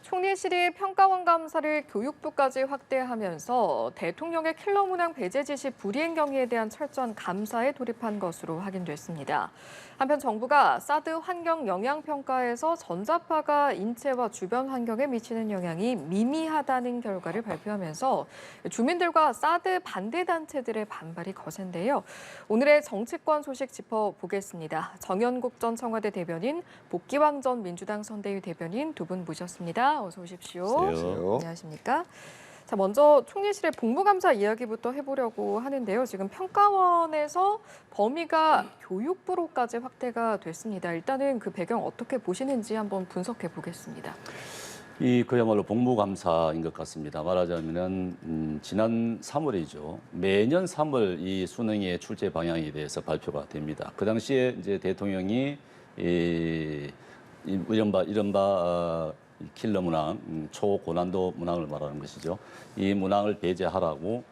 총리실이 평가원 감사를 교육부까지 확대하면서 대통령의 킬러 문항 배제 지시 불이행 경위에 대한 철저한 감사에 돌입한 것으로 확인됐습니다. 한편 정부가 사드 환경 영향 평가에서 전자파가 인체와 주변 환경에 미치는 영향이 미미하다는 결과를 발표하면서 주민들과 사드 반대 단체들의 반발이 거센데요. 오늘의 정치권 소식 짚어보겠습니다. 정연국 전 청와대 대변인, 복기왕 전 민주당 선대위 대변인 두 분 모셨습니다. 어서 오십시오. 안녕하세요. 안녕하십니까? 자, 먼저 총리실의 복무감사 이야기부터 해보려고 하는데요. 지금 평가원에서 범위가 교육부로까지 확대가 됐습니다. 일단은 그 배경 어떻게 보시는지 한번 분석해 보겠습니다. 그야말로 복무감사인 것 같습니다. 말하자면은 지난 3월이죠. 매년 3월 이 수능의 출제 방향에 대해서 발표가 됩니다. 그 당시에 이제 대통령이 이른바 킬러 문항, 초고난도 문항을 말하는 것이죠. 이 문항을 배제하라고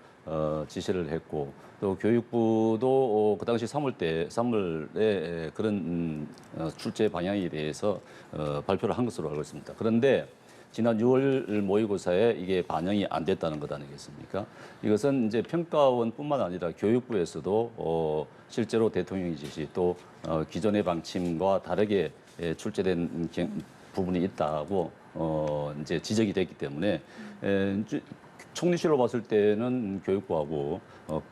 지시를 했고, 또 교육부도 그 당시 3월에 그런 출제 방향에 대해서 발표를 한 것으로 알고 있습니다. 그런데 지난 6월 모의고사에 이게 반영이 안 됐다는 것 아니겠습니까? 이것은 이제 평가원뿐만 아니라 교육부에서도 실제로 대통령의 지시 또 기존의 방침과 다르게 출제된 부분이 있다고 이제 지적이 됐기 때문에 총리실로 봤을 때는 교육부하고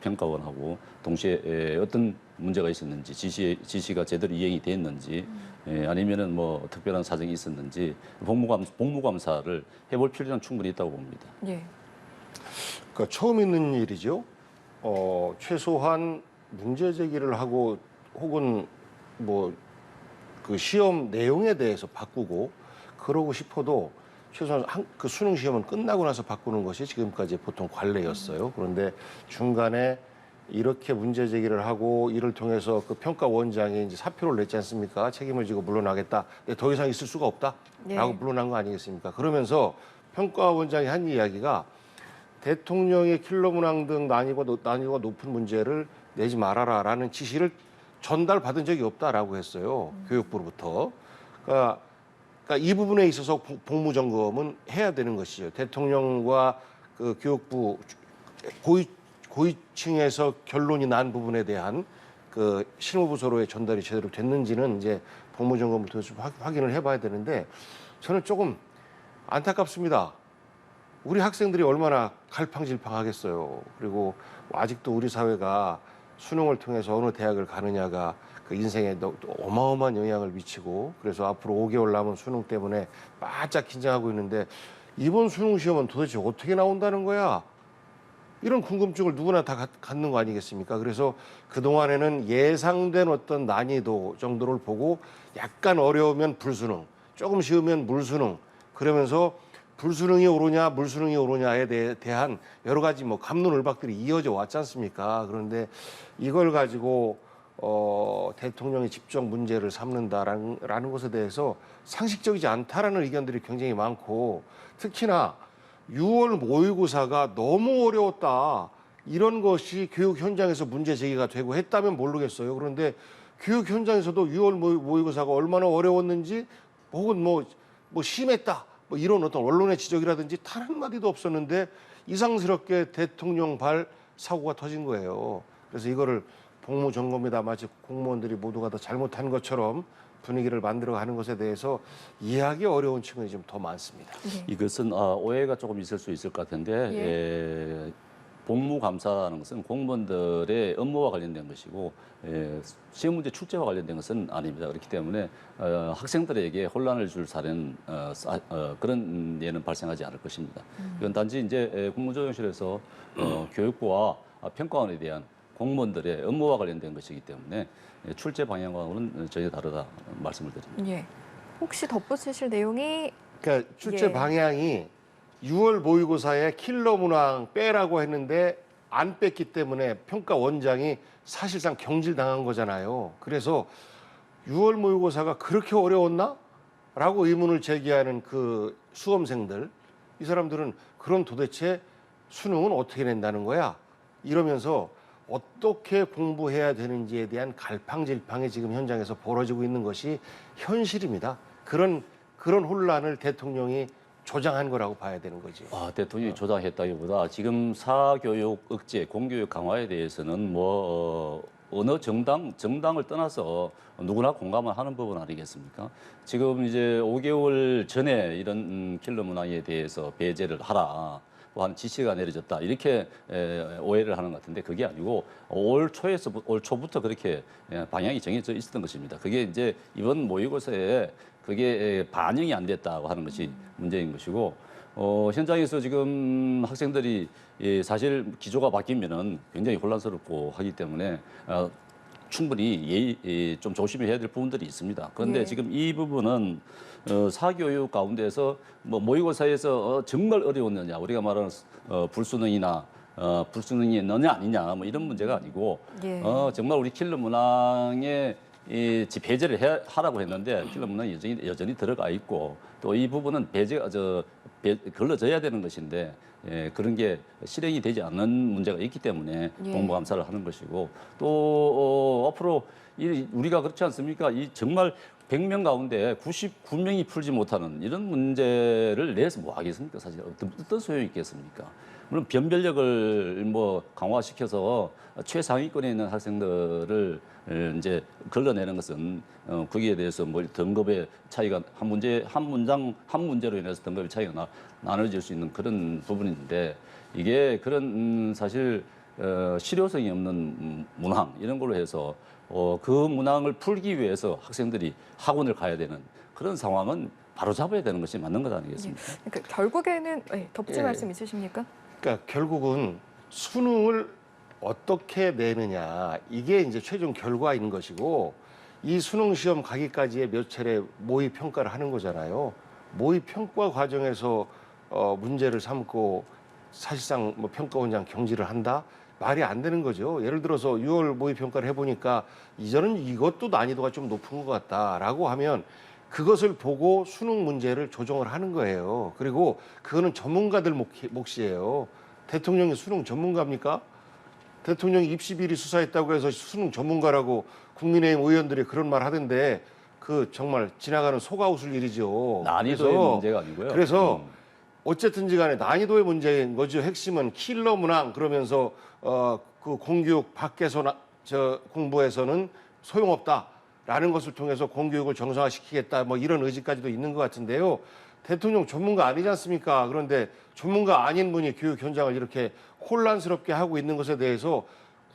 평가원하고 동시에 어떤 문제가 있었는지 지시가 제대로 이행이 됐는지 아니면은 뭐 특별한 사정이 있었는지 복무감사를 해볼 필요는 충분히 있다고 봅니다. 예. 그러니까 처음 있는 일이죠. 최소한 문제 제기를 하고 혹은 뭐 그 시험 내용에 대해서 바꾸고 그러고 싶어도 최소한 그 수능 시험은 끝나고 나서 바꾸는 것이 지금까지 보통 관례였어요. 그런데 중간에 이렇게 문제 제기를 하고 이를 통해서 그 평가원장이 이제 사표를 냈지 않습니까? 책임을 지고 물러나겠다. 근데 더 이상 있을 수가 없다라고 네. 물러난 거 아니겠습니까? 그러면서 평가원장이 한 이야기가 대통령의 킬러 문항 등 난이도가 높은 문제를 내지 말아라라는 지시를 전달받은 적이 없다라고 했어요. 교육부로부터. 그러니까 이 부분에 있어서 복무점검은 해야 되는 것이죠. 대통령과 그 교육부 고위층에서 결론이 난 부분에 대한 그 실무부서로의 전달이 제대로 됐는지는 이제 복무점검부터 좀 확인을 해봐야 되는데 저는 조금 안타깝습니다. 우리 학생들이 얼마나 갈팡질팡하겠어요. 그리고 아직도 우리 사회가 수능을 통해서 어느 대학을 가느냐가 그 인생에 어마어마한 영향을 미치고 그래서 앞으로 5개월 남은 수능 때문에 바짝 긴장하고 있는데 이번 수능 시험은 도대체 어떻게 나온다는 거야? 이런 궁금증을 누구나 다 갖는 거 아니겠습니까? 그래서 그동안에는 예상된 어떤 난이도 정도를 보고 약간 어려우면 불수능, 조금 쉬우면 물수능 그러면서 불수능이 오르냐 물수능이 오르냐에 대한 여러 가지 뭐 갑론을박들이 이어져 왔지 않습니까? 그런데 이걸 가지고 대통령이 직접 문제를 삼는다라는 것에 대해서 상식적이지 않다라는 의견들이 굉장히 많고 특히나 6월 모의고사가 너무 어려웠다. 이런 것이 교육 현장에서 문제 제기가 되고 했다면 모르겠어요. 그런데 교육 현장에서도 6월 모의고사가 얼마나 어려웠는지 혹은 뭐 심했다. 뭐 이런 어떤 언론의 지적이라든지 단 한마디도 없었는데 이상스럽게 대통령 발 사고가 터진 거예요. 그래서 이거를 복무점검이다 마치 공무원들이 모두가 다 잘못한 것처럼 분위기를 만들어가는 것에 대해서 이해하기 어려운 측면이 좀 더 많습니다. 네. 이것은 오해가 조금 있을 수 있을 것 같은데 복무감사라는 것은 공무원들의 업무와 관련된 것이고 시험 문제 출제와 관련된 것은 아닙니다. 그렇기 때문에 학생들에게 혼란을 줄 사례는 그런 예는 발생하지 않을 것입니다. 이건 단지 이제 국무조정실에서 교육부와 평가원에 대한 공무원들의 업무와 관련된 것이기 때문에 출제 방향과는 전혀 다르다 말씀을 드립니다. 예. 혹시 덧붙이실 내용이 그러니까 출제 예. 방향이 6월 모의고사에 킬러 문항 빼라고 했는데 안 뺐기 때문에 평가원장이 사실상 경질당한 거잖아요. 그래서 6월 모의고사가 그렇게 어려웠나? 라고 의문을 제기하는 그 수험생들, 이 사람들은 그럼 도대체 수능은 어떻게 낸다는 거야? 이러면서 어떻게 공부해야 되는지에 대한 갈팡질팡이 지금 현장에서 벌어지고 있는 것이 현실입니다. 그런 혼란을 대통령이 조장한 거라고 봐야 되는 거죠. 대통령이 조장했다기보다 지금 사교육 억제, 공교육 강화에 대해서는 어느 정당을 떠나서 누구나 공감을 하는 부분 아니겠습니까? 지금 이제 5개월 전에 이런 킬러 문항에 대해서 배제를 하라. 한 지시가 내려졌다 이렇게 오해를 하는 것 같은데 그게 아니고 올 초부터 그렇게 방향이 정해져 있었던 것입니다. 그게 이제 이번 모의고사에 그게 반영이 안 됐다고 하는 것이 문제인 것이고 현장에서 지금 학생들이 사실 기조가 바뀌면은 굉장히 혼란스럽고 하기 때문에 충분히 좀 조심해야 될 부분들이 있습니다. 그런데 예. 지금 이 부분은 사교육 가운데서 모의고사에서 정말 어려웠느냐 우리가 말하는 불수능이나 불수능이 너냐 아니냐 뭐 이런 문제가 아니고 예. 정말 우리 킬러 문항에 배제를 하라고 했는데 킬러 문항이 여전히 들어가 있고 또 이 부분은 걸러져야 되는 것인데 그런 게 실행이 되지 않는 문제가 있기 때문에 예. 공부 감사를 하는 것이고 또 앞으로 우리가 그렇지 않습니까? 이 정말 100명 가운데 99명이 풀지 못하는 이런 문제를 내서 뭐 하겠습니까? 사실 어떤 소용이 있겠습니까? 물론 변별력을 강화시켜서 최상위권에 있는 학생들을 이제 걸러내는 것은 거기에 대해서 등급의 차이가 한 문제로 인해서 등급의 차이가 나눠질 수 있는 그런 부분인데 이게 그런 사실 실효성이 없는 문항 이런 걸로 해서 그 문항을 풀기 위해서 학생들이 학원을 가야 되는 그런 상황은 바로 잡아야 되는 것이 맞는 것 아니겠습니까? 그러니까 결국에는 덧붙일 예. 말씀 있으십니까? 그러니까 결국은 수능을 어떻게 내느냐 이게 이제 최종 결과인 것이고 이 수능 시험 가기까지의 몇 차례 모의 평가를 하는 거잖아요. 모의 평가 과정에서 문제를 삼고 사실상 평가원장 경질을 한다 말이 안 되는 거죠. 예를 들어서 6월 모의 평가를 해보니까 이전은 이것도 난이도가 좀 높은 것 같다라고 하면 그것을 보고 수능 문제를 조정을 하는 거예요. 그리고 그거는 전문가들 몫이에요. 대통령이 수능 전문가입니까? 대통령이 입시 비리 수사했다고 해서 수능 전문가라고 국민의힘 의원들이 그런 말 하던데 그 정말 지나가는 소가 웃을 일이죠. 난이도의 문제가 아니고요. 그래서 어쨌든지 간에 난이도의 문제인 거죠. 핵심은 킬러 문항 그러면서 그 공교육 밖에서 공부해서는 소용없다라는 것을 통해서 공교육을 정상화시키겠다 뭐 이런 의지까지도 있는 것 같은데요. 대통령 전문가 아니지 않습니까? 그런데 전문가 아닌 분이 교육 현장을 이렇게 혼란스럽게 하고 있는 것에 대해서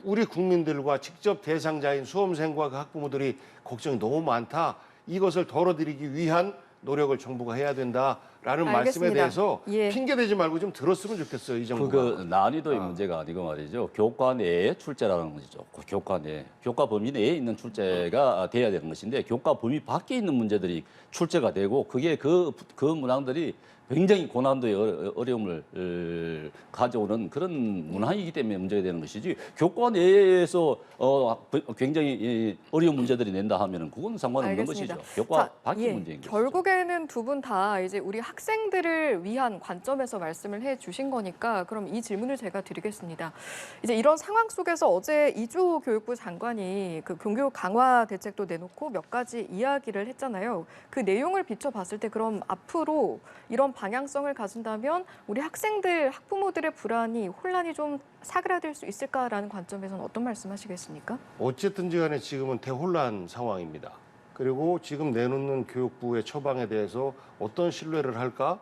우리 국민들과 직접 대상자인 수험생과 그 학부모들이 걱정이 너무 많다. 이것을 덜어드리기 위한 노력을 정부가 해야 된다라는 말씀에 알겠습니다. 대해서 예. 핑계대지 말고 좀 들었으면 좋겠어요. 이 정부가. 그 난이도의 문제가 아니고 말이죠. 교과 내의 출제라는 것이죠. 교과 내, 교과 범위 내에 있는 출제가 돼야 되는 것인데 교과 범위 밖에 있는 문제들이 출제가 되고 그게 그 문항들이 굉장히 고난도의 어려움을 가져오는 그런 문항이기 때문에 문제가 되는 것이지 교과 내에서 굉장히 어려운 문제들이 낸다 하면은 그건 상관없는 알겠습니다. 것이죠. 교과 자, 밖의 문제인 것이죠. 결국에는 두 분 다 이제 우리 학생들을 위한 관점에서 말씀을 해주신 거니까 그럼 이 질문을 제가 드리겠습니다. 이제 이런 상황 속에서 어제 이주호 교육부 장관이 그 공교육 강화 대책도 내놓고 몇 가지 이야기를 했잖아요. 그 내용을 비춰봤을 때 그럼 앞으로 이런 방향성을 가진다면 우리 학생들, 학부모들의 불안이, 혼란이 좀 사그라들 수 있을까라는 관점에서는 어떤 말씀하시겠습니까? 어쨌든지 간에 지금은 대혼란 상황입니다. 그리고 지금 내놓는 교육부의 처방에 대해서 어떤 신뢰를 할까?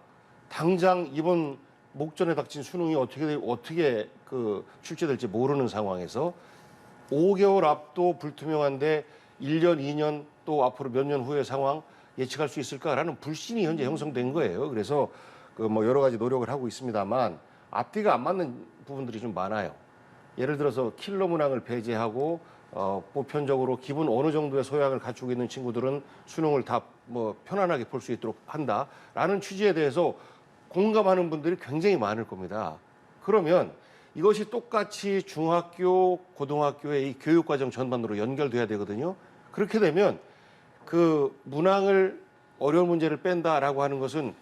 당장 이번 목전에 닥친 수능이 어떻게 출제될지 모르는 상황에서 5개월 앞도 불투명한데 1년, 2년 또 앞으로 몇 년 후의 상황 예측할 수 있을까라는 불신이 현재 형성된 거예요. 그래서 여러 가지 노력을 하고 있습니다만 앞뒤가 안 맞는 부분들이 좀 많아요. 예를 들어서 킬러 문항을 배제하고 보편적으로 기본 어느 정도의 소양을 갖추고 있는 친구들은 수능을 다 편안하게 볼 수 있도록 한다라는 취지에 대해서 공감하는 분들이 굉장히 많을 겁니다. 그러면 이것이 똑같이 중학교, 고등학교의 이 교육과정 전반으로 연결돼야 되거든요. 그렇게 되면 그 문항을 어려운 문제를 뺀다라고 하는 것은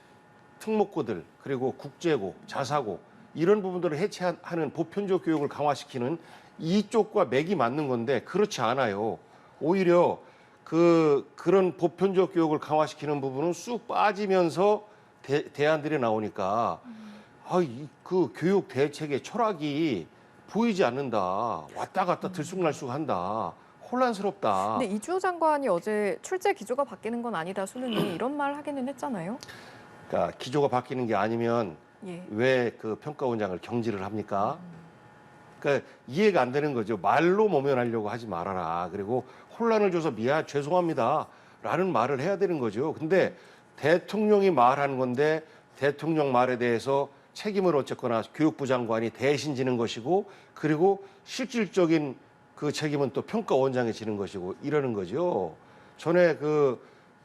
특목고들 그리고 국제고, 자사고 이런 부분들을 해체하는 보편적 교육을 강화시키는 이쪽과 맥이 맞는 건데 그렇지 않아요. 오히려 그런 보편적 교육을 강화시키는 부분은 쑥 빠지면서 대안들이 나오니까 그 교육 대책의 철학이 보이지 않는다. 왔다 갔다 들쑥날쑥한다. 혼란스럽다. 근데 이주호 장관이 어제 출제 기조가 바뀌는 건 아니다 수능이 이런 말 하기는 했잖아요. 그러니까 기조가 바뀌는 게 아니면 예. 왜 그 평가원장을 경질을 합니까? 그러니까 이해가 안 되는 거죠. 말로 모면하려고 하지 말아라. 그리고 혼란을 줘서 죄송합니다라는 말을 해야 되는 거죠. 근데 대통령이 말하는 건데 대통령 말에 대해서 책임을 어쨌거나 교육부 장관이 대신 지는 것이고 그리고 실질적인 그 책임은 또 평가원장이 지는 것이고 이러는 거죠. 전에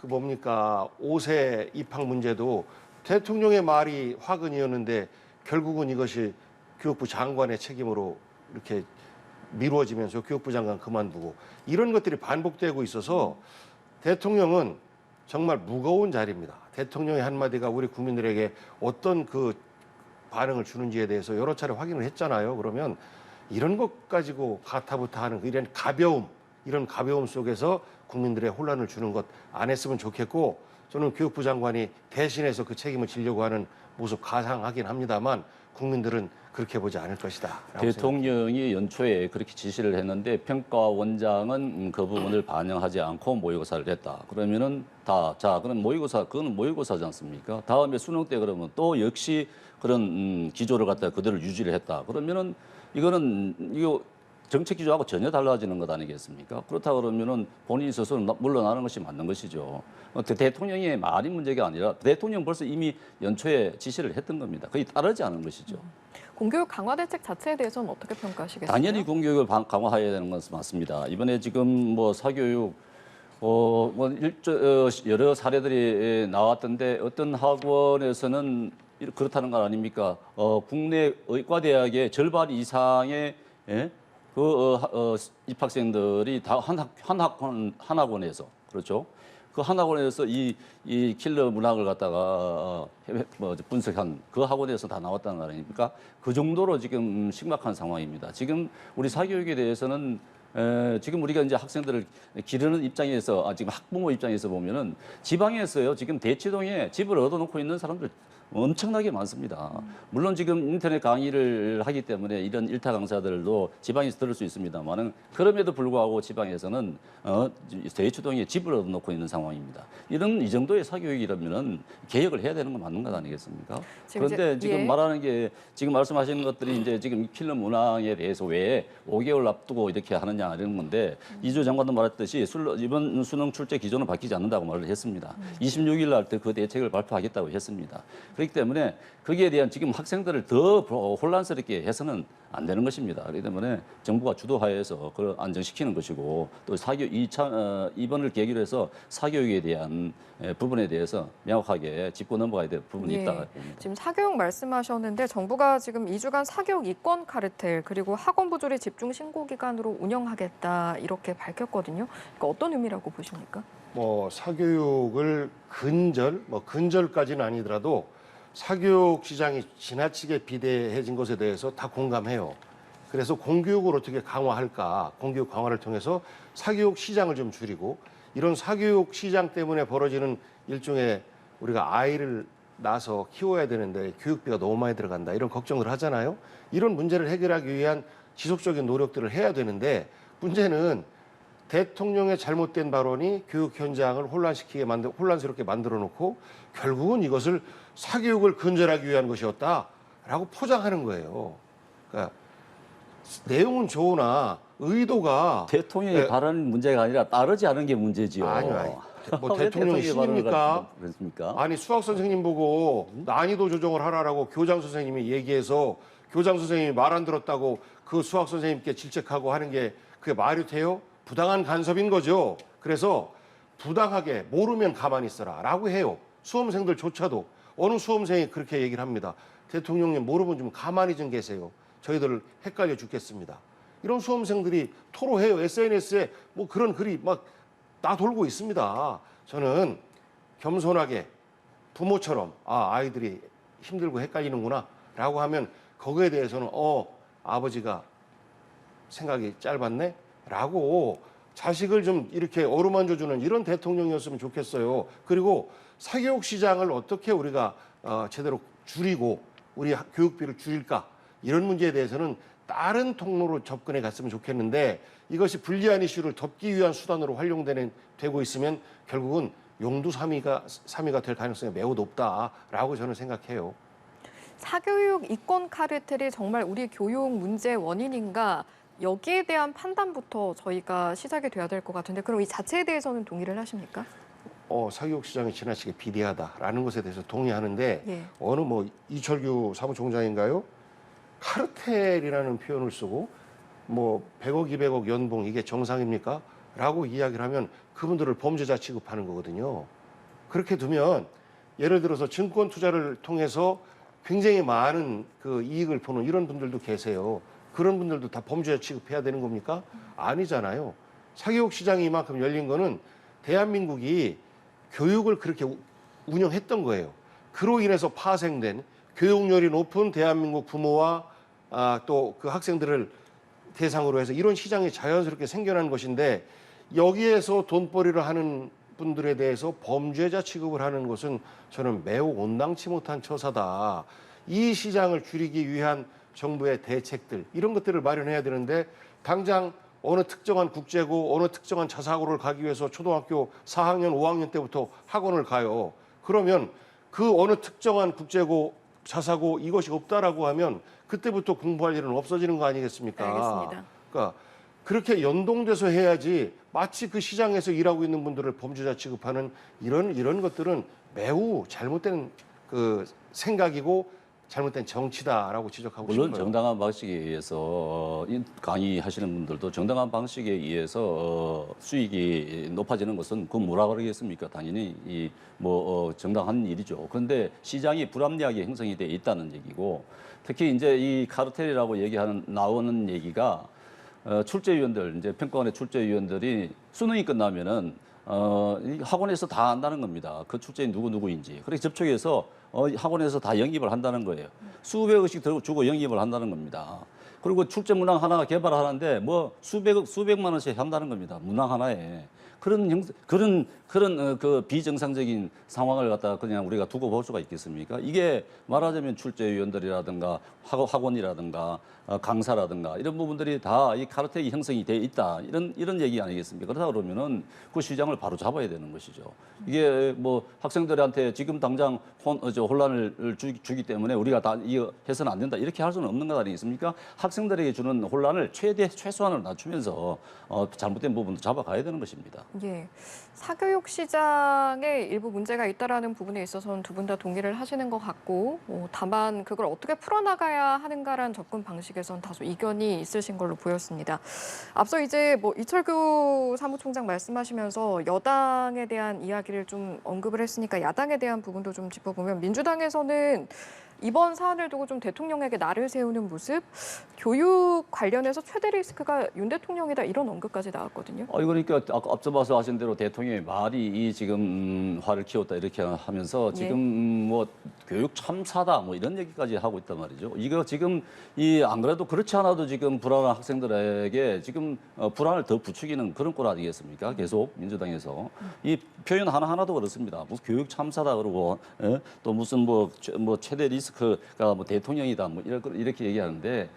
뭡니까 5세 입학 문제도 대통령의 말이 화근이었는데 결국은 이것이 교육부 장관의 책임으로 이렇게 미루어지면서 교육부 장관 그만두고 이런 것들이 반복되고 있어서 대통령은 정말 무거운 자리입니다. 대통령의 한마디가 우리 국민들에게 어떤 그 반응을 주는지에 대해서 여러 차례 확인을 했잖아요. 그러면 이런 것 가지고 가타부타하는 이런 가벼움 속에서 국민들의 혼란을 주는 것 안 했으면 좋겠고 저는 교육부 장관이 대신해서 그 책임을 지려고 하는 모습 가상하긴 합니다만 국민들은 그렇게 보지 않을 것이다. 대통령이 연초에 그렇게 지시를 했는데 평가원장은 그 부분을 반영하지 않고 모의고사를 했다. 그러면은 그럼 그거는 모의고사지 않습니까? 다음에 수능 때 그러면 또 역시 그런 기조를 갖다가 그대로 유지를 했다. 그러면은 이거 정책 기조하고 전혀 달라지는 것 아니겠습니까? 그렇다 그러면은 본인이 스스로 물러나는 것이 맞는 것이죠. 대통령의 말이 문제가 아니라 대통령 벌써 이미 연초에 지시를 했던 겁니다. 거의 따르지 않은 것이죠. 공교육 강화 대책 자체에 대해서는 어떻게 평가하시겠어요? 당연히 공교육을 강화해야 되는 것은 맞습니다. 이번에 지금 뭐 사교육 여러 사례들이 나왔던데 어떤 학원에서는 그렇다는 건 아닙니까? 국내 의과대학의 절반 이상의 입학생들이 다 한 학원에서 그렇죠. 그 한 학원에서 이 킬러 문학을 갖다가 분석한 그 학원에서 다 나왔다는 거 아닙니까? 그 정도로 지금 심각한 상황입니다. 지금 우리 사교육에 대해서는 지금 우리가 이제 학생들을 기르는 입장에서 지금 학부모 입장에서 보면은 지방에서요 지금 대치동에 집을 얻어놓고 있는 사람들 엄청나게 많습니다. 물론 지금 인터넷 강의를 하기 때문에 이런 일타 강사들도 지방에서 들을 수 있습니다만은 그럼에도 불구하고 지방에서는 대치동에 집을 얻어놓고 있는 상황입니다. 이 정도의 사교육이라면은 개혁을 해야 되는 건 맞는 것 아니겠습니까? 그런데 지금 말하는 게 지금 말씀하시는 것들이 이제 지금 킬러 문항에 대해서 왜 5개월 앞두고 이렇게 하느냐 이런 건데 이주 장관도 말했듯이 이번 수능 출제 기조는 바뀌지 않는다고 말을 했습니다. 26일 날 때 그 대책을 발표하겠다고 했습니다. 그렇기 때문에 거기에 대한 지금 학생들을 더 혼란스럽게 해서는 안 되는 것입니다. 그렇기 때문에 정부가 주도하에서 그걸 안정시키는 것이고 또 이번을 계기로 해서 사교육에 대한 부분에 대해서 명확하게 짚고 넘어가야 될 부분이 있다고 봅니다. 지금 사교육 말씀하셨는데 정부가 지금 2주간 사교육 이권 카르텔 그리고 학원 부조리 집중 신고 기간으로 운영하겠다 이렇게 밝혔거든요. 그러니까 어떤 의미라고 보십니까? 사교육을 근절까지는 아니더라도 사교육 시장이 지나치게 비대해진 것에 대해서 다 공감해요. 그래서 공교육을 어떻게 강화할까? 공교육 강화를 통해서 사교육 시장을 좀 줄이고 이런 사교육 시장 때문에 벌어지는 일종의 우리가 아이를 낳아서 키워야 되는데 교육비가 너무 많이 들어간다 이런 걱정을 하잖아요. 이런 문제를 해결하기 위한 지속적인 노력들을 해야 되는데 문제는 대통령의 잘못된 발언이 교육 현장을 혼란스럽게 만들어 놓고 결국은 이것을 사교육을 근절하기 위한 것이었다라고 포장하는 거예요. 그러니까 내용은 좋으나 의도가 대통령의 발언 문제가 아니라 따르지 않은 게 문제지요. 아니요. 대통령이 신입니까? 그렇습니까? 아니 수학 선생님 보고 난이도 조정을 하라라고 교장 선생님이 얘기해서 교장 선생님이 말 안 들었다고 그 수학 선생님께 질책하고 하는 게 그게 말이 돼요? 부당한 간섭인 거죠. 그래서 부당하게 모르면 가만히 있어라라고 해요. 수험생들조차도 어느 수험생이 그렇게 얘기를 합니다. 대통령님 모르면 좀 가만히 좀 계세요. 저희들 헷갈려 죽겠습니다. 이런 수험생들이 토로해요. SNS에 그런 글이 막 나돌고 있습니다. 저는 겸손하게 부모처럼 아이들이 힘들고 헷갈리는구나라고 하면 거기에 대해서는 아버지가 생각이 짧았네? 라고 자식을 좀 이렇게 어루만져 주는 이런 대통령이었으면 좋겠어요. 그리고 사교육 시장을 어떻게 우리가 제대로 줄이고 우리 교육비를 줄일까 이런 문제에 대해서는 다른 통로로 접근해 갔으면 좋겠는데 이것이 불리한 이슈를 덮기 위한 수단으로 되고 있으면 결국은 용두사미가 될 가능성이 매우 높다라고 저는 생각해요. 사교육 이권 카르텔이 정말 우리 교육 문제의 원인인가? 여기에 대한 판단부터 저희가 시작이 돼야 될 것 같은데 그럼 이 자체에 대해서는 동의를 하십니까? 사교육 시장이 지나치게 비대하다라는 것에 대해서 동의하는데 예. 어느 이철규 사무총장인가요? 카르텔이라는 표현을 쓰고 100억, 200억 연봉 이게 정상입니까? 라고 이야기를 하면 그분들을 범죄자 취급하는 거거든요. 그렇게 두면 예를 들어서 증권 투자를 통해서 굉장히 많은 그 이익을 보는 이런 분들도 계세요. 그런 분들도 다 범죄자 취급해야 되는 겁니까? 아니잖아요. 사교육 시장이 이만큼 열린 거는 대한민국이 교육을 그렇게 운영했던 거예요. 그로 인해서 파생된 교육열이 높은 대한민국 부모와 또 그 학생들을 대상으로 해서 이런 시장이 자연스럽게 생겨난 것인데 여기에서 돈벌이를 하는 분들에 대해서 범죄자 취급을 하는 것은 저는 매우 온당치 못한 처사다. 이 시장을 줄이기 위한 정부의 대책들 이런 것들을 마련해야 되는데 당장 어느 특정한 국제고 어느 특정한 자사고를 가기 위해서 초등학교 4학년, 5학년 때부터 학원을 가요. 그러면 그 어느 특정한 국제고 자사고 이것이 없다라고 하면 그때부터 공부할 일은 없어지는 거 아니겠습니까? 알겠습니다. 그러니까 그렇게 연동돼서 해야지 마치 그 시장에서 일하고 있는 분들을 범죄자 취급하는 이런 것들은 매우 잘못된 그 생각이고 잘못된 정치다라고 지적하고 물론 싶어요. 정당한 방식에 의해서 강의하시는 분들도 정당한 방식에 의해서 수익이 높아지는 것은 그 뭐라 그러겠습니까? 당연히 정당한 일이죠. 그런데 시장이 불합리하게 형성이 돼 있다는 얘기고 특히 이제 이 카르텔이라고 나오는 얘기가 출제위원들 이제 평가원의 출제위원들이 수능이 끝나면은 이 학원에서 다 안다는 겁니다. 그 출제인 누구인지. 그렇게 접촉해서 학원에서 다 영입을 한다는 거예요. 수백억씩 주고 영입을 한다는 겁니다. 그리고 출제 문항 하나 개발하는데 수백만 원씩 한다는 겁니다. 문항 하나에. 그런 그 비정상적인 상황을 갖다가 그냥 우리가 두고 볼 수가 있겠습니까? 이게 말하자면 출제위원들이라든가 학원이라든가 강사라든가 이런 부분들이 다 이 카르텔이 형성이 돼 있다 이런 얘기 아니겠습니까? 그러다 그러면은 그 시장을 바로 잡아야 되는 것이죠. 이게 학생들한테 지금 당장 혼란을 주기 때문에 우리가 다 이거 해서는 안 된다 이렇게 할 수는 없는 것 아니겠습니까? 학생들에게 주는 혼란을 최소한으로 낮추면서 잘못된 부분도 잡아가야 되는 것입니다. 예, 사교육 시장에 일부 문제가 있다라는 부분에 있어서는 두 분 다 동의를 하시는 것 같고, 다만 그걸 어떻게 풀어나가야 하는가라는 접근 방식에선 다소 이견이 있으신 걸로 보였습니다. 앞서 이제 이철규 사무총장 말씀하시면서 여당에 대한 이야기를 좀 언급을 했으니까 야당에 대한 부분도 좀 짚어보면 민주당에서는 이번 사안을 두고 좀 대통령에게 날을 세우는 모습, 교육 관련해서 최대 리스크가 윤 대통령이다 이런 언급까지 나왔거든요. 그러니까 아까 앞서 하신 대로 대통령의 말이 지금 화를 키웠다 이렇게 하면서 지금 교육 참사다 이런 얘기까지 하고 있단 말이죠. 이거 지금 안 그래도 그렇지 않아도 지금 불안한 학생들에게 지금 불안을 더 부추기는 그런 꼴 아니겠습니까? 계속 민주당에서 이 표현 하나하나도 그렇습니다. 무슨 교육 참사다 그러고 또 무슨 최대 리스크가 대통령이다 이렇게 얘기하는데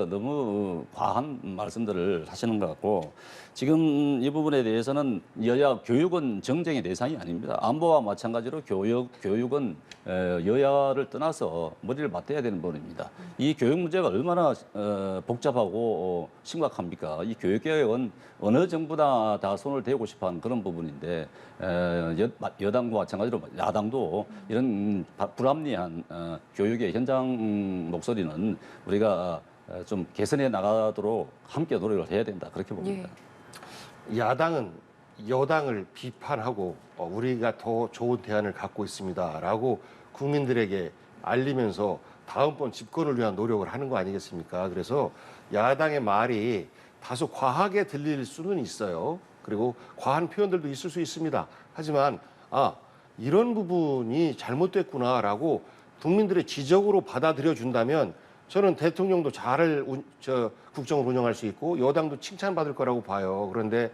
너무 과한 말씀들을 하시는 것 같고 지금 이 부분에 대해서는 교육은 정쟁의 대상이 아닙니다. 안보와 마찬가지로 교육은 여야를 떠나서 머리를 맞대야 되는 부분입니다. 이 교육 문제가 얼마나 복잡하고 심각합니까? 이 교육 개혁은 어느 정부나 다 손을 대고 싶어하는 그런 부분인데 여당과 마찬가지로 야당도 이런 불합리한 교육의 현장 목소리는 우리가 좀 개선해 나가도록 함께 노력을 해야 된다 그렇게 봅니다. 야당은 여당을 비판하고 우리가 더 좋은 대안을 갖고 있습니다라고 국민들에게 알리면서 다음번 집권을 위한 노력을 하는 거 아니겠습니까? 그래서 야당의 말이 다소 과하게 들릴 수는 있어요. 그리고 과한 표현들도 있을 수 있습니다. 하지만 이런 부분이 잘못됐구나라고 국민들의 지적으로 받아들여 준다면 저는 대통령도 국정을 운영할 수 있고 여당도 칭찬받을 거라고 봐요. 그런데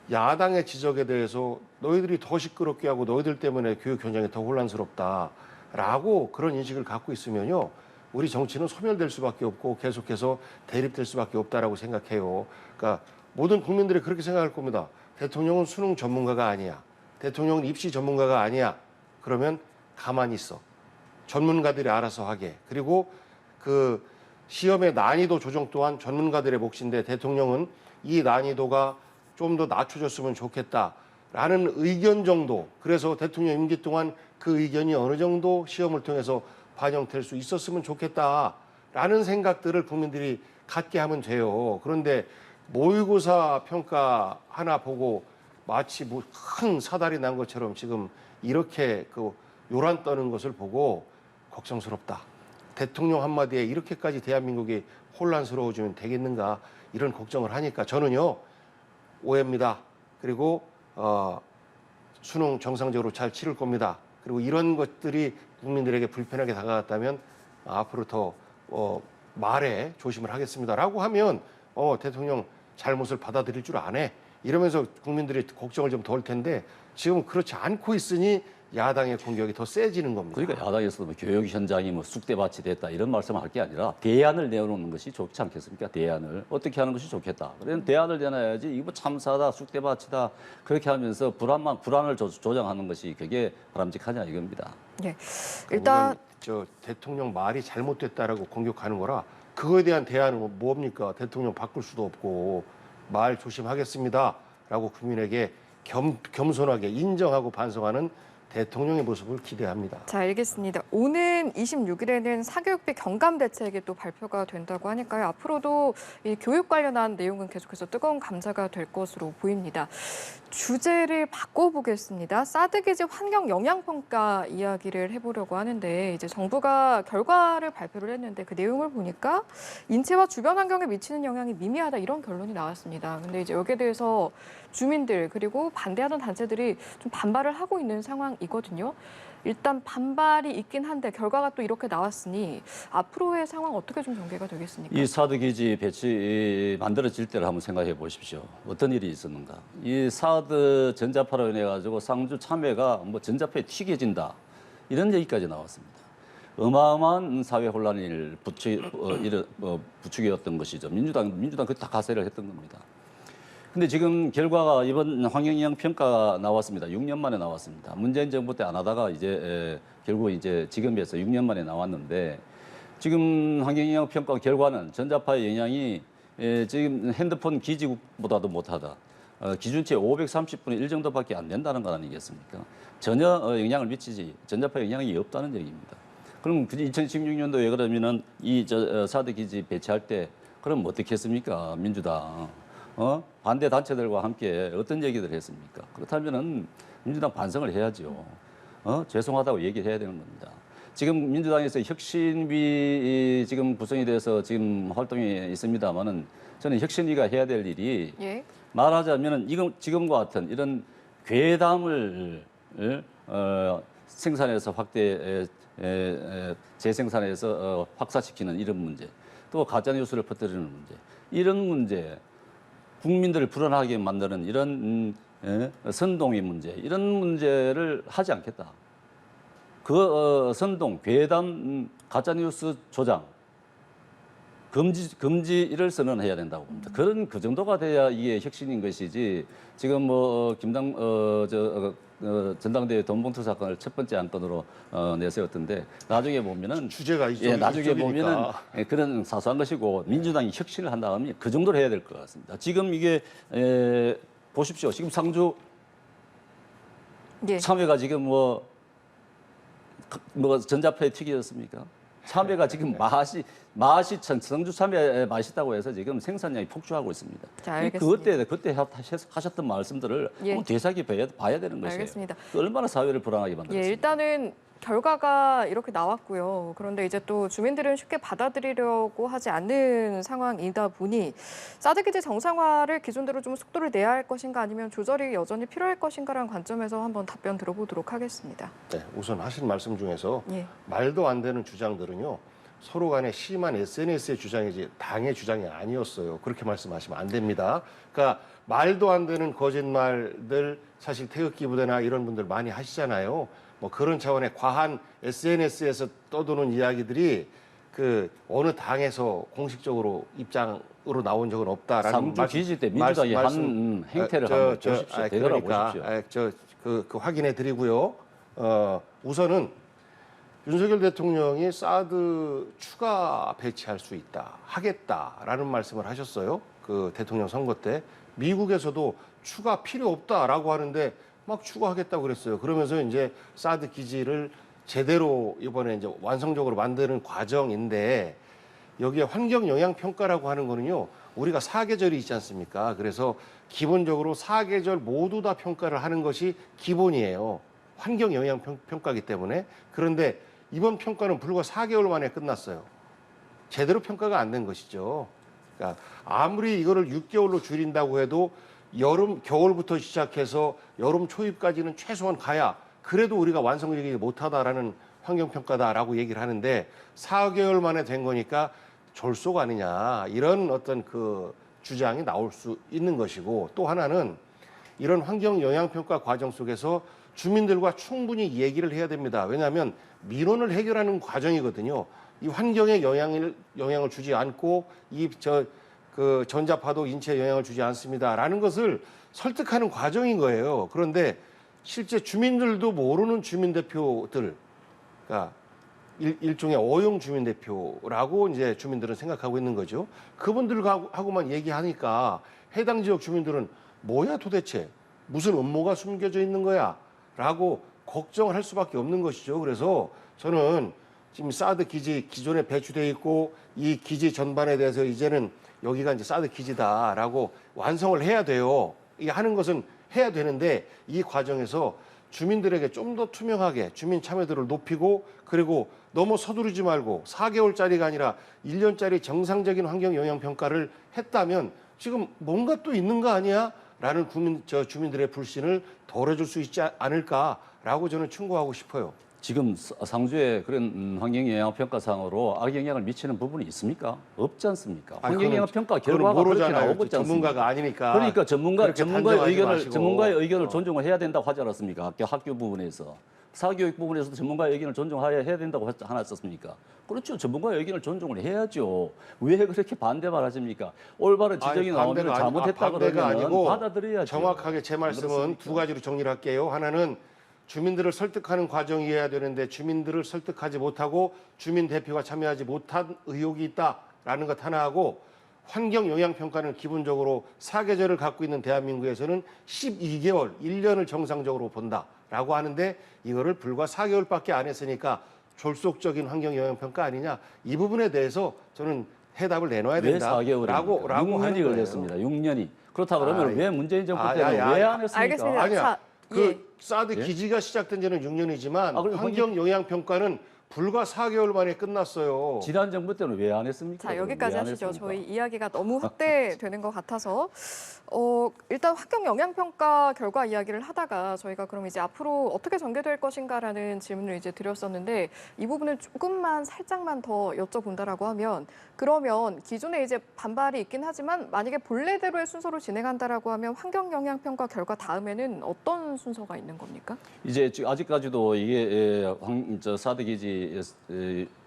야당의 지적에 대해서 너희들이 더 시끄럽게 하고 너희들 때문에 교육 현장이 더 혼란스럽다. 라고 그런 인식을 갖고 있으면요. 우리 정치는 소멸될 수밖에 없고 계속해서 대립될 수밖에 없다라고 생각해요. 그러니까 모든 국민들이 그렇게 생각할 겁니다. 대통령은 수능 전문가가 아니야. 대통령은 입시 전문가가 아니야. 그러면 가만히 있어. 전문가들이 알아서 하게. 그리고 그 시험의 난이도 조정 또한 전문가들의 몫인데 대통령은 이 난이도가 좀 더 낮춰졌으면 좋겠다라는 의견 정도. 그래서 대통령 임기 동안 그 의견이 어느 정도 시험을 통해서 반영될 수 있었으면 좋겠다라는 생각들을 국민들이 갖게 하면 돼요. 그런데 모의고사 평가 하나 보고 마치 뭐 큰 사달이 난 것처럼 지금 이렇게 그 요란 떠는 것을 보고 걱정스럽다. 대통령 한마디에 이렇게까지 대한민국이 혼란스러워지면 되겠는가 이런 걱정을 하니까 저는요 오해입니다. 그리고 수능 정상적으로 잘 치를 겁니다. 그리고 이런 것들이 국민들에게 불편하게 다가갔다면 앞으로 더 말에 조심을 하겠습니다라고 하면 대통령 잘못을 받아들일 줄 아네 이러면서 국민들이 걱정을 좀 덜 텐데 지금 그렇지 않고 있으니 야당의 공격이 더 세지는 겁니다. 그러니까 야당에서도 뭐 교육 현장이 뭐 쑥대밭이 됐다 이런 말씀을 할 게 아니라 대안을 내놓는 것이 좋지 않겠습니까? 대안을 어떻게 하는 것이 좋겠다. 그래서 대안을 내놔야지 이거 뭐 참사다 쑥대밭이다 그렇게 하면서 불안을 조장하는 것이 그게 바람직하냐 이겁니다. 예, 일단 저 대통령 말이 잘못됐다라고 공격하는 거라 그거에 대한 대안은 뭡니까? 대통령 바꿀 수도 없고 말 조심하겠습니다라고 국민에게 겸손하게 인정하고 반성하는 대통령의 모습을 기대합니다. 자, 알겠습니다. 오는 26일에는 사교육비 경감 대책이 또 발표가 된다고 하니까요. 앞으로도 이 교육 관련한 내용은 계속해서 뜨거운 감자가 될 것으로 보입니다. 주제를 바꿔보겠습니다. 사드 기지 환경 영향 평가 이야기를 해보려고 하는데 이제 정부가 결과를 발표를 했는데 그 내용을 보니까 인체와 주변 환경에 미치는 영향이 미미하다 이런 결론이 나왔습니다. 근데 이제 여기에 대해서 주민들 그리고 반대하는 단체들이 좀 반발을 하고 있는 상황이거든요. 일단 반발이 있긴 한데 결과가 또 이렇게 나왔으니 앞으로의 상황 어떻게 좀 전개가 되겠습니까? 이 사드 기지 배치 만들어질 때를 한번 생각해 보십시오. 어떤 일이 있었는가? 이 사드 전자파로 인해 가지고 상주 참외가 뭐 전자파에 튀겨진다 이런 얘기까지 나왔습니다. 어마어마한 사회 혼란을 부추겼던 것이죠. 민주당 그 다 가세를 했던 겁니다. 근데 지금 결과가 이번 환경영향 평가가 나왔습니다. 6년 만에 나왔습니다. 문재인 정부 때 안 하다가 이제 결국 이제 지금에서 6년 만에 나왔는데 지금 환경영향 평가 결과는 전자파의 영향이 지금 핸드폰 기지국보다도 못하다. 기준치 530분의 1 정도밖에 안 된다는 거 아니겠습니까? 전혀 영향을 미치지 전자파 영향이 없다는 얘기입니다. 그럼 2016년도에 그러면은 이 사드 기지 배치할 때 그럼 어떻게 했습니까? 민주당. 반대 단체들과 함께 어떤 얘기를 했습니까? 그렇다면은 민주당 반성을 해야죠. 죄송하다고 얘기를 해야 되는 겁니다. 지금 민주당에서 혁신위 지금 구성이 돼서 지금 활동이 있습니다만은 저는 혁신위가 해야 될 일이 예. 말하자면은 지금과 같은 이런 괴담을 생산해서 재생산해서 확산시키는 이런 문제, 또 가짜 뉴스를 퍼뜨리는 문제, 이런 문제. 국민들을 불안하게 만드는 이런 선동의 문제, 이런 문제를 하지 않겠다. 그 선동, 괴담, 가짜뉴스 조장, 금지를 선언해야 된다고 봅니다. 그 정도가 돼야 이게 혁신인 것이지. 지금 뭐 전당대회 돈봉투 사건을 첫 번째 안건으로 내세웠던데 나중에 보면은 주제가 나중에 보면은 그런 사소한 것이고 민주당이 혁신을 한다면 그 정도로 해야 될 것 같습니다. 지금 이게 보십시오. 지금 상주 예. 참외가 지금 뭐 전자파에 튀겨졌습니까? 참외가 지금 맛이 상주 참외 맛있다고 해서 지금 생산량이 폭주하고 있습니다. 자, 알겠습니다. 그때 하셨던 말씀들을 예. 되새겨 봐야 되는 것이에요. 알겠습니다. 얼마나 사회를 불안하게 만들었습니까? 예, 일단은 결과가 이렇게 나왔고요. 그런데 이제 또 주민들은 쉽게 받아들이려고 하지 않는 상황이다 보니 사드 기지 정상화를 기존대로 좀 속도를 내야 할 것인가 아니면 조절이 여전히 필요할 것인가라는 관점에서 한번 답변 들어보도록 하겠습니다. 네, 우선 하신 말씀 중에서 예. 말도 안 되는 주장들은요. 서로 간에 심한 SNS의 주장이지 당의 주장이 아니었어요. 그렇게 말씀하시면 안 됩니다. 그러니까 말도 안 되는 거짓말들 사실 태극기 부대나 이런 분들 많이 하시잖아요. 뭐 그런 차원의 과한 SNS에서 떠도는 이야기들이 그 어느 당에서 공식적으로 입장으로 나온 적은 없다라는 상주 기지 때 민주당이 한 행태를 한번 보십시오. 되돌아보십시오. 그 확인해 드리고요. 우선은 윤석열 대통령이 사드 추가 배치할 수 있다, 하겠다라는 말씀을 하셨어요. 그 대통령 선거 때 미국에서도 추가 필요 없다라고 하는데 막 추가하겠다고 그랬어요. 그러면서 이제 사드 기지를 제대로 이번에 이제 완성적으로 만드는 과정인데 여기에 환경 영향 평가라고 하는 거는요. 우리가 사계절이 있지 않습니까? 그래서 기본적으로 사계절 모두 다 평가를 하는 것이 기본이에요. 환경 영향 평가이기 때문에. 그런데 이번 평가는 불과 4개월 만에 끝났어요. 제대로 평가가 안 된 것이죠. 그러니까 아무리 이거를 6개월로 줄인다고 해도 여름, 겨울부터 시작해서 여름 초입까지는 최소한 가야 그래도 우리가 완성되지 못하다라는 환경평가다라고 얘기를 하는데 4개월 만에 된 거니까 졸속 아니냐 이런 어떤 그 주장이 나올 수 있는 것이고 또 하나는 이런 환경 영향평가 과정 속에서 주민들과 충분히 얘기를 해야 됩니다. 왜냐하면 민원을 해결하는 과정이거든요. 이 환경에 영향을 주지 않고 그 전자파도 인체에 영향을 주지 않습니다라는 것을 설득하는 과정인 거예요. 그런데 실제 주민들도 모르는 주민대표들, 그러니까 일종의 어용 주민대표라고 이제 주민들은 생각하고 있는 거죠. 그분들하고만 얘기하니까 해당 지역 주민들은 뭐야 도대체 무슨 음모가 숨겨져 있는 거야 라고 걱정을 할 수밖에 없는 것이죠. 그래서 저는 지금 사드 기지 기존에 배치돼 있고 이 기지 전반에 대해서 이제는 여기가 이제 사드 기지다라고 완성을 해야 돼요. 이 하는 것은 해야 되는데 이 과정에서 주민들에게 좀 더 투명하게 주민 참여도를 높이고 그리고 너무 서두르지 말고 4개월짜리가 아니라 1년짜리 정상적인 환경 영향 평가를 했다면 지금 뭔가 또 있는 거 아니야? 라는 주민들의 불신을 덜어줄 수 있지 않을까라고 저는 충고하고 싶어요. 지금 상주에 그런 환경영향평가상으로 악영향을 미치는 부분이 있습니까? 없지 않습니까? 환경영향평가 결과가 그렇게 나오고 있지 않습니까? 전문가가 아니니까. 그러니까 전문가의 의견을 마시고. 존중을 해야 된다고 하지 않았습니까? 학교 부분에서. 사교육 부분에서도 전문가의 의견을 존중해야 된다고 하지 않았습니까? 그렇죠. 전문가의 의견을 존중을 해야죠. 왜 그렇게 반대만 하십니까? 올바른 지적이 나오면 잘못했다 그러면 받아들여야죠. 정확하게 제 말씀은 두 가지로 정리를 할게요. 하나는 주민들을 설득하는 과정이어야 되는데 주민들을 설득하지 못하고 주민 대표가 참여하지 못한 의혹이 있다라는 것 하나 하고 환경 영향 평가는 기본적으로 사계절을 갖고 있는 대한민국에서는 12개월, 1년을 정상적으로 본다라고 하는데 이거를 불과 4개월밖에 안 했으니까 졸속적인 환경 영향 평가 아니냐 이 부분에 대해서 저는 해답을 내놔야 된다라고 6년이 걸렸습니다. 6년이. 그렇다 그러면 왜 문재인 정부 때는 왜 안 했습니까? 알겠습니다. 아니야. 예. 사드 기지가 시작된 지는 6년이지만 환경 영향 평가는 불과 4개월 만에 끝났어요. 지난 정부 때는 왜 안 했습니까? 자, 여기까지 왜안 하시죠. 했습니까? 저희 이야기가 너무 확대되는 것 같아서 일단 환경 영향 평가 결과 이야기를 하다가 저희가 그럼 이제 앞으로 어떻게 전개될 것인가라는 질문을 이제 드렸었는데 이 부분을 조금만 살짝만 더 여쭤본다라고 하면 그러면 기존에 이제 반발이 있긴 하지만 만약에 본래대로의 순서로 진행한다라고 하면 환경 영향 평가 결과 다음에는 어떤 순서가 있는 겁니까? 이제 아직까지도 이게 사드 기지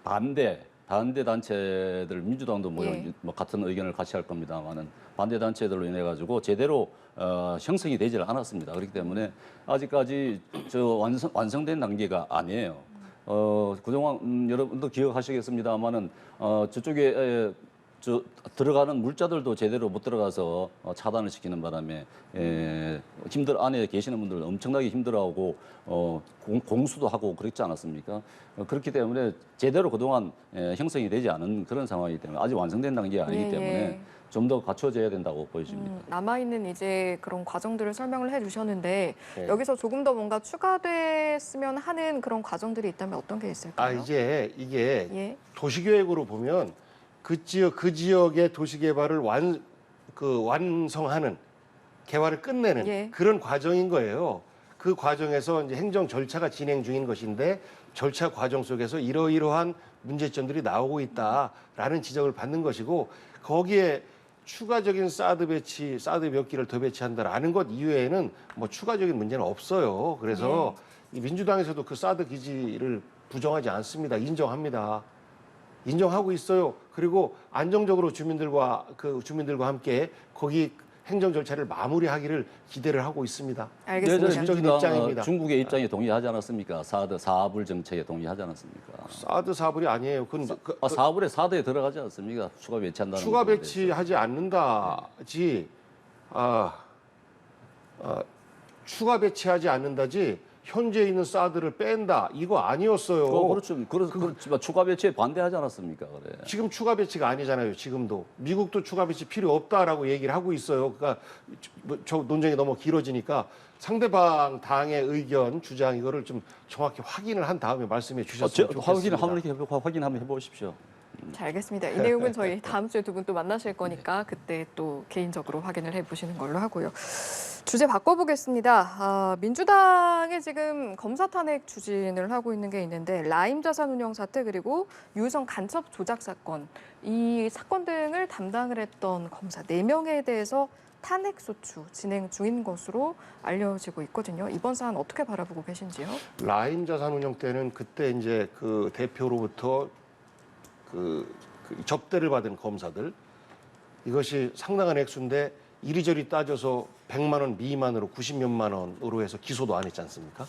반대 단체들 민주당도 뭐 같은 의견을 같이 할 겁니다만은 반대 단체들로 인해 가지고 제대로 형성이 되지를 않았습니다. 그렇기 때문에 아직까지 완성된 단계가 아니에요. 그동안 여러분도 기억하시겠습니다만은 저쪽에 들어가는 물자들도 제대로 못 들어가서 차단을 시키는 바람에 안에 계시는 분들 엄청나게 힘들어하고 공수도 하고 그랬지 않았습니까? 그렇기 때문에 제대로 그동안 형성이 되지 않은 그런 상황이기 때문에 아직 완성된 단계가 아니기 때문에 좀 더 갖춰져야 된다고 보여집니다. 남아있는 이제 그런 과정들을 설명을 해주셨는데 여기서 조금 더 뭔가 추가됐으면 하는 그런 과정들이 있다면 어떤 게 있을까요? 이제 이게 도시계획으로 보면 그 지역의 도시개발을 완성하는 개발을 끝내는 그런 과정인 거예요. 그 과정에서 이제 행정 절차가 진행 중인 것인데 절차 과정 속에서 이러이러한 문제점들이 나오고 있다라는 지적을 받는 것이고 거기에 추가적인 사드 몇 기를 더 배치한다라는 것 이외에는 뭐 추가적인 문제는 없어요. 그래서 이 민주당에서도 그 사드 기지를 부정하지 않습니다. 인정합니다. 인정하고 있어요. 그리고 안정적으로 주민들과 함께 거기 행정 절차를 마무리하기를 기대를 하고 있습니다. 알겠습니다. 정치적인 민주당, 입장입니다. 중국의 입장에 동의하지 않았습니까? 사드 사불 정책에 동의하지 않았습니까? 사드 사불이 아니에요. 사불에 사드에 들어가지 않습니까? 추가 배치한다는 추가 부분에 대해서. 배치하지 않는다지, 추가 배치하지 않는다지 현재 있는 사드를 뺀다 이거 아니었어요. 그렇죠. 그렇지만 추가 배치에 반대하지 않았습니까? 그래. 지금 추가 배치가 아니잖아요. 지금도 미국도 추가 배치 필요 없다라고 얘기를 하고 있어요. 그러니까 저 논쟁이 너무 길어지니까 상대방 당의 의견 주장 이거를 좀 정확히 확인을 한 다음에 말씀해 주셨으면 좋겠습니다. 확인 한번 해보십시오. 자, 알겠습니다. 이 내용은 저희 다음 주에 두 분 또 만나실 거니까 그때 또 개인적으로 확인을 해보시는 걸로 하고요. 주제 바꿔보겠습니다. 민주당이 지금 검사 탄핵 추진을 하고 있는 게 있는데 라임 자산 운용 사태 그리고 유성 간첩 조작 사건 이 사건 등을 담당을 했던 검사 4명에 대해서 탄핵 소추 진행 중인 것으로 알려지고 있거든요. 이번 사안 어떻게 바라보고 계신지요? 라임 자산 운용 때는 그때 이제 그 대표로부터 그 접대를 받은 검사들 이것이 상당한 액수인데 이리저리 따져서 100만 원 미만으로 90몇만 원으로 해서 기소도 안 했지 않습니까?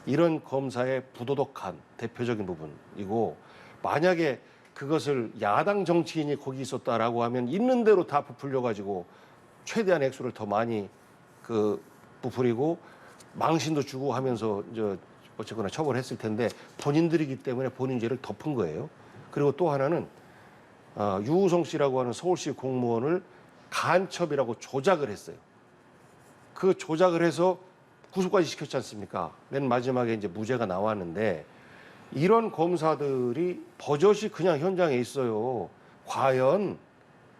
이런 검사의 부도덕한 대표적인 부분이고 만약에 그것을 야당 정치인이 거기 있었다라고 하면 있는 대로 다 부풀려가지고 최대한 액수를 더 많이 부풀리고 망신도 주고 하면서 어쨌거나 처벌했을 텐데 본인들이기 때문에 본인 죄를 덮은 거예요. 그리고 또 하나는 유우성 씨라고 하는 서울시 공무원을 간첩이라고 조작을 했어요. 그 조작을 해서 구속까지 시켰지 않습니까? 맨 마지막에 이제 무죄가 나왔는데 이런 검사들이 버젓이 그냥 현장에 있어요. 과연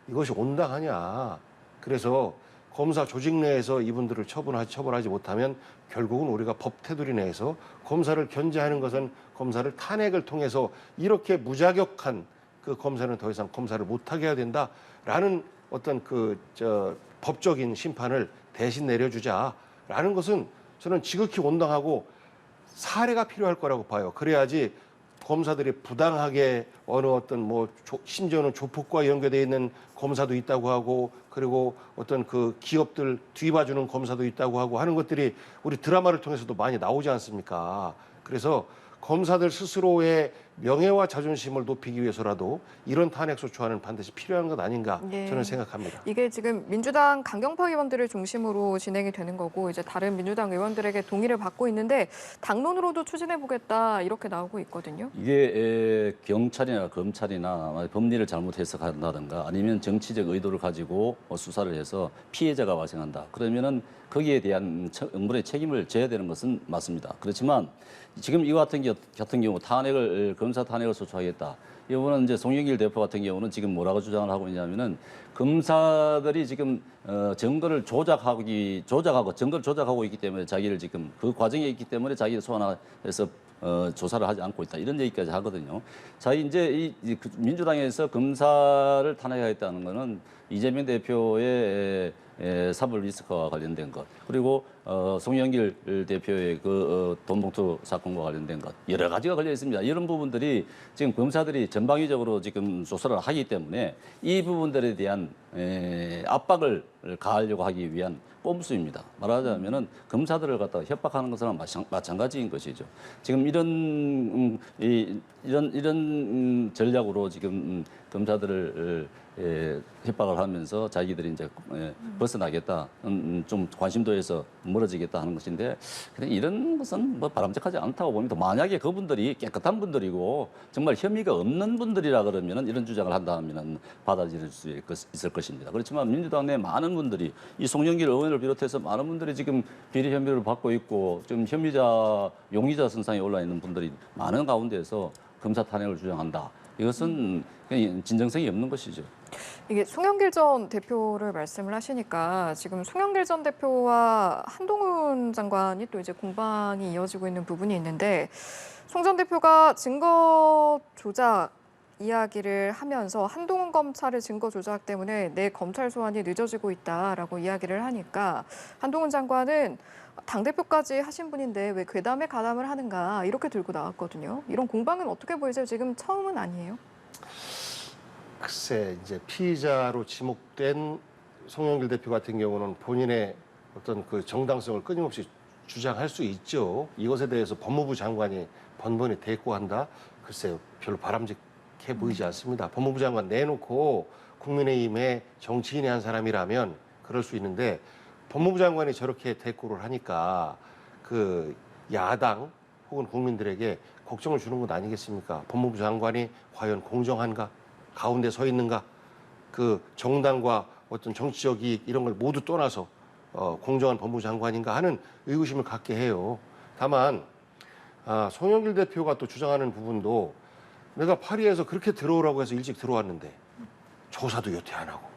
이것이 온당하냐? 그래서 검사 조직 내에서 이분들을 처벌하지 못하면 결국은 우리가 법 테두리 내에서 검사를 견제하는 것은 검사를 탄핵을 통해서 이렇게 무자격한 그 검사는 더 이상 검사를 못하게 해야 된다라는 어떤 법적인 심판을 대신 내려주자라는 것은 저는 지극히 온당하고 사례가 필요할 거라고 봐요. 그래야지 검사들이 부당하게 어느 어떤 심지어는 조폭과 연계되어 있는 검사도 있다고 하고 그리고 어떤 그 기업들 뒤봐주는 검사도 있다고 하고 하는 것들이 우리 드라마를 통해서도 많이 나오지 않습니까? 그래서 검사들 스스로의 명예와 자존심을 높이기 위해서라도 이런 탄핵 소추안은 반드시 필요한 것 아닌가 저는 생각합니다. 이게 지금 민주당 강경파 의원들을 중심으로 진행이 되는 거고 이제 다른 민주당 의원들에게 동의를 받고 있는데 당론으로도 추진해 보겠다 이렇게 나오고 있거든요. 이게 경찰이나 검찰이나 법리를 잘못 해석한다든가 아니면 정치적 의도를 가지고 수사를 해서 피해자가 발생한다. 그러면은 거기에 대한 응분의 책임을 져야 되는 것은 맞습니다. 그렇지만 지금 이와 같은 경우 검사 탄핵을 소추하겠다. 이거는 이제 송영길 대표 같은 경우는 지금 뭐라고 주장을 하고 있냐면은 검사들이 지금 증거를 조작하고 증거를 조작하고 있기 때문에 자기를 지금 그 과정에 있기 때문에 자기를 소환해서 조사를 하지 않고 있다 이런 얘기까지 하거든요. 자 이제 민주당에서 검사를 탄핵하겠다는 것은 이재명 대표의 사법 리스크와 관련된 것 그리고 송영길 대표의 돈봉투 사건과 관련된 것 여러 가지가 걸려 있습니다. 이런 부분들이 지금 검사들이 전방위적으로 지금 조사를 하기 때문에 이 부분들에 대한 압박을 가하려고 하기 위한 꼼수입니다. 말하자면은 검사들을 갖다가 협박하는 것은 마찬가지인 것이죠. 지금 이런 전략으로 지금 검사들을 협박을 하면서 자기들이 이제 벗어나겠다, 좀 관심도에서 멀어지겠다 하는 것인데, 근데 이런 것은 뭐 바람직하지 않다고 봅니다. 만약에 그분들이 깨끗한 분들이고 정말 혐의가 없는 분들이라 그러면은 이런 주장을 한다면은 받아들일 수 있을 것입니다. 그렇지만 민주당 내 많은 분들이 이 송영길 의원을 비롯해서 많은 분들이 지금 비리 혐의를 받고 있고 지금 용의자 선상에 올라 있는 분들이 많은 가운데에서 검사 탄핵을 주장한다. 이것은 그냥 진정성이 없는 것이죠. 이게 송영길 전 대표를 말씀을 하시니까 지금 송영길 전 대표와 한동훈 장관이 또 이제 공방이 이어지고 있는 부분이 있는데 송 전 대표가 증거 조작 이야기를 하면서 한동훈 검찰의 증거 조작 때문에 내 검찰 소환이 늦어지고 있다라고 이야기를 하니까 한동훈 장관은 당대표까지 하신 분인데 왜 괴담에 가담을 하는가 이렇게 들고 나왔거든요. 이런 공방은 어떻게 보이세요? 지금 처음은 아니에요? 글쎄 이제 피의자로 지목된 송영길 대표 같은 경우는 본인의 어떤 그 정당성을 끊임없이 주장할 수 있죠. 이것에 대해서 법무부 장관이 번번이 대꾸한다. 글쎄요, 별로 바람직해 보이지 않습니다. 법무부 장관 내놓고 국민의힘의 정치인의 한 사람이라면 그럴 수 있는데 법무부 장관이 저렇게 대꾸를 하니까 그 야당 혹은 국민들에게 걱정을 주는 것 아니겠습니까? 법무부 장관이 과연 공정한가? 가운데 서 있는가? 그 정당과 어떤 정치적 이익 이런 걸 모두 떠나서 공정한 법무부 장관인가 하는 의구심을 갖게 해요. 다만 송영길 대표가 또 주장하는 부분도 내가 파리에서 그렇게 들어오라고 해서 일찍 들어왔는데 조사도 여태 안 하고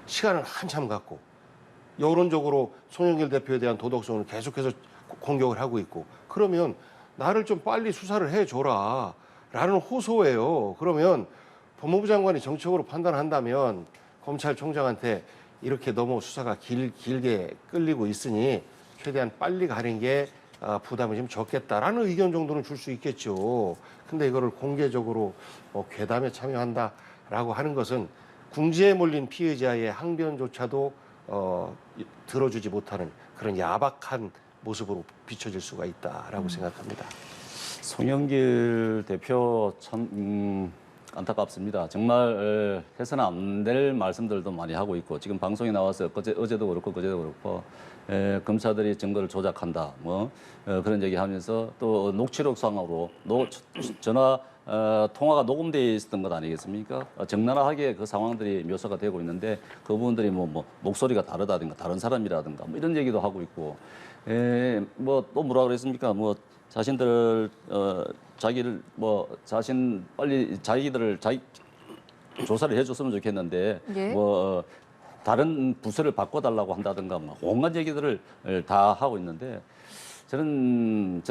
시간을 한참 갖고 여론적으로 송영길 대표에 대한 도덕성을 계속해서 공격을 하고 있고 그러면 나를 좀 빨리 수사를 해줘라 라는 호소예요. 그러면 법무부 장관이 정책으로 판단한다면 검찰총장한테 이렇게 너무 수사가 길게 끌리고 있으니 최대한 빨리 가는 게 부담이 좀 적겠다라는 의견 정도는 줄 수 있겠죠. 근데 이거를 공개적으로 괴담에 참여한다라고 하는 것은 궁지에 몰린 피의자의 항변조차도 들어주지 못하는 그런 야박한 모습으로 비춰질 수가 있다라고 생각합니다. 송영길 대표 참 안타깝습니다. 정말 해서는 안 될 말씀들도 많이 하고 있고 지금 방송에 나와서 어제도 그렇고 그제도 그렇고 검사들이 증거를 조작한다 뭐 그런 얘기하면서 또 녹취록상으로 전화 통화가 녹음되어 있었던 것 아니겠습니까? 적나라하게 그 상황들이 묘사가 되고 있는데 그분들이 뭐 목소리가 다르다든가 다른 사람이라든가 뭐 이런 얘기도 하고 있고 뭐 또 뭐라 그랬습니까? 뭐 자신들 자기를 자신 빨리 자기들을 조사를 해줬으면 좋겠는데 예. 다른 부서를 바꿔달라고 한다든가 뭐 온갖 얘기들을 다 하고 있는데 저런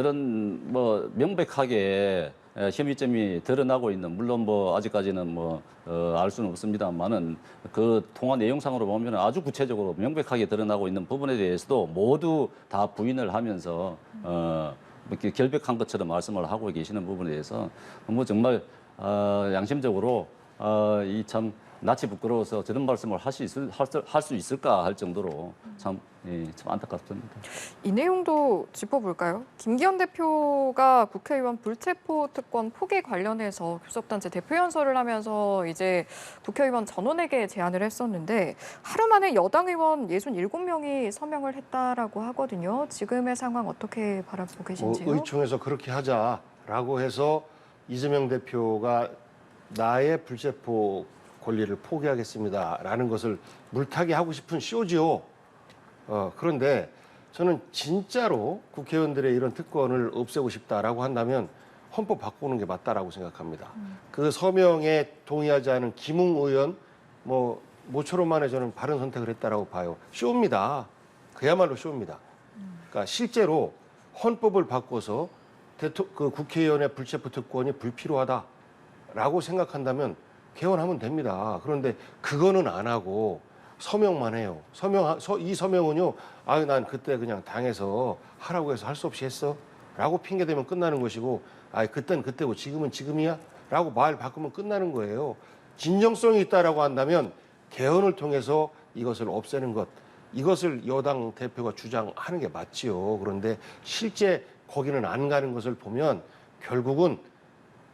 명백하게 혐의점이 드러나고 있는 물론 아직까지는 알 수는 없습니다만은 그 통화 내용상으로 보면 아주 구체적으로 명백하게 드러나고 있는 부분에 대해서도 모두 다 부인을 하면서 이렇게 결백한 것처럼 말씀을 하고 계시는 부분에 대해서 정말 양심적으로 이 참 낯이 부끄러워서 저런 말씀을 할 수 있을까 할 정도로 참 안타깝습니다. 이 내용도 짚어볼까요? 김기현 대표가 국회의원 불체포 특권 포기 관련해서 교섭단체 대표 연설을 하면서 이제 국회의원 전원에게 제안을 했었는데 하루 만에 여당 의원 67명이 서명을 했다라고 하거든요. 지금의 상황 어떻게 바라보고 계신지요? 의총에서 그렇게 하자라고 해서 이재명 대표가 나의 불체포 권리를 포기하겠습니다라는 것을 물타기 하고 싶은 쇼지요. 그런데 저는 진짜로 국회의원들의 이런 특권을 없애고 싶다라고 한다면 헌법 바꾸는 게 맞다라고 생각합니다. 그 서명에 동의하지 않은 김웅 의원 모처럼 만에 저는 바른 선택을 했다라고 봐요. 쇼입니다. 그야말로 쇼입니다. 그러니까 실제로 헌법을 바꿔서 그 국회의원의 불체포 특권이 불필요하다라고 생각한다면 개헌하면 됩니다. 그런데 그거는 안 하고 서명만 해요. 이 서명은요, 난 그때 그냥 당에서 하라고 해서 할 수 없이 했어. 라고 핑계대면 끝나는 것이고, 그땐 그때고 지금은 지금이야. 라고 말 바꾸면 끝나는 거예요. 진정성이 있다라고 한다면 개헌을 통해서 이것을 없애는 것, 이것을 여당 대표가 주장하는 게 맞지요. 그런데 실제 거기는 안 가는 것을 보면 결국은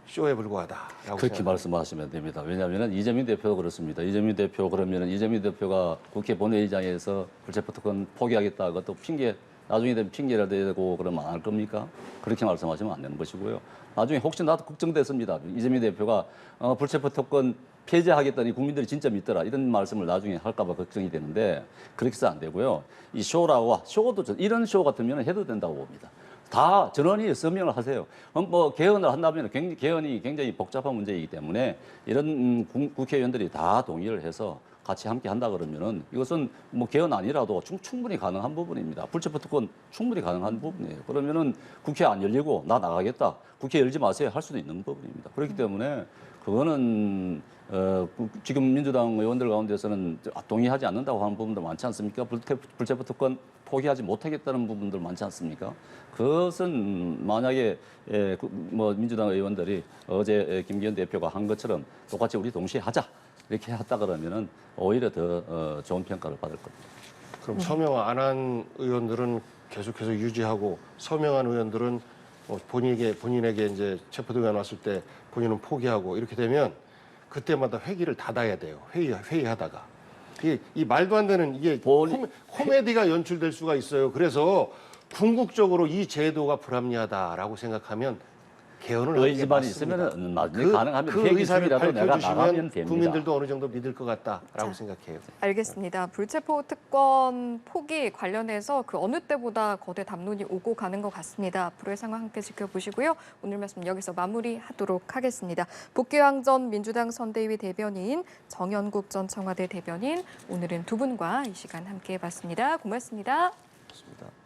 쇼에 불과하다라고 그렇게 생각합니다. 말씀하시면 됩니다. 왜냐하면 이재명 대표도 그렇습니다. 이재명 대표 그러면 이재명 대표가 국회 본회의장에서 불체포 특권 포기하겠다. 그것도 나중에 되면 핑계를 대고 그러면 안 할 겁니까? 그렇게 말씀하시면 안 되는 것이고요. 나중에 혹시 나도 걱정됐습니다. 이재명 대표가 불체포 특권 폐지하겠다니 국민들이 진짜 믿더라. 이런 말씀을 나중에 할까 봐 걱정이 되는데 그렇게 해서 안 되고요. 이 쇼도 이런 쇼 같으면 해도 된다고 봅니다. 다 전원이 서명을 하세요. 개헌을 한다면 개헌이 굉장히 복잡한 문제이기 때문에 이런 국회의원들이 다 동의를 해서 같이 함께 한다 그러면은 이것은 개헌 아니라도 충분히 가능한 부분입니다. 불체포 특권 충분히 가능한 부분이에요. 그러면은 국회 안 열리고 나 나가겠다. 국회 열지 마세요 할 수도 있는 부분입니다. 그렇기 때문에 그거는 지금 민주당 의원들 가운데서는 동의하지 않는다고 하는 부분도 많지 않습니까? 불체포 특권 포기하지 못하겠다는 부분들 많지 않습니까? 그것은 만약에 뭐 민주당 의원들이 어제 김기현 대표가 한 것처럼 똑같이 우리 동시에 하자 이렇게 했다 그러면은 오히려 더 좋은 평가를 받을 겁니다. 그럼 서명 안 한 의원들은 계속해서 유지하고 서명한 의원들은 본인에게 이제 체포동의안 왔을 때 본인은 포기하고 이렇게 되면 그때마다 회기를 닫아야 돼요. 회의하다가. 이 말도 안 되는 이게 코미디가 연출될 수가 있어요. 그래서 궁극적으로 이 제도가 불합리하다라고 생각하면 개헌을 하는 게 의지만 맞습니다. 있으면 가능하면 그 회기 의사를 중이라도 내가 나가면 밝혀주시면 됩니다. 국민들도 어느 정도 믿을 것 같다라고 자. 생각해요. 알겠습니다. 불체포 특권 포기 관련해서 그 어느 때보다 거대 담론이 오고 가는 것 같습니다. 앞으로의 상황 함께 지켜보시고요. 오늘 말씀 여기서 마무리하도록 하겠습니다. 복귀왕 전 민주당 선대위 대변인, 정연국 전 청와대 대변인, 오늘은 두 분과 이 시간 함께 해봤습니다. 고맙습니다. 그렇습니다.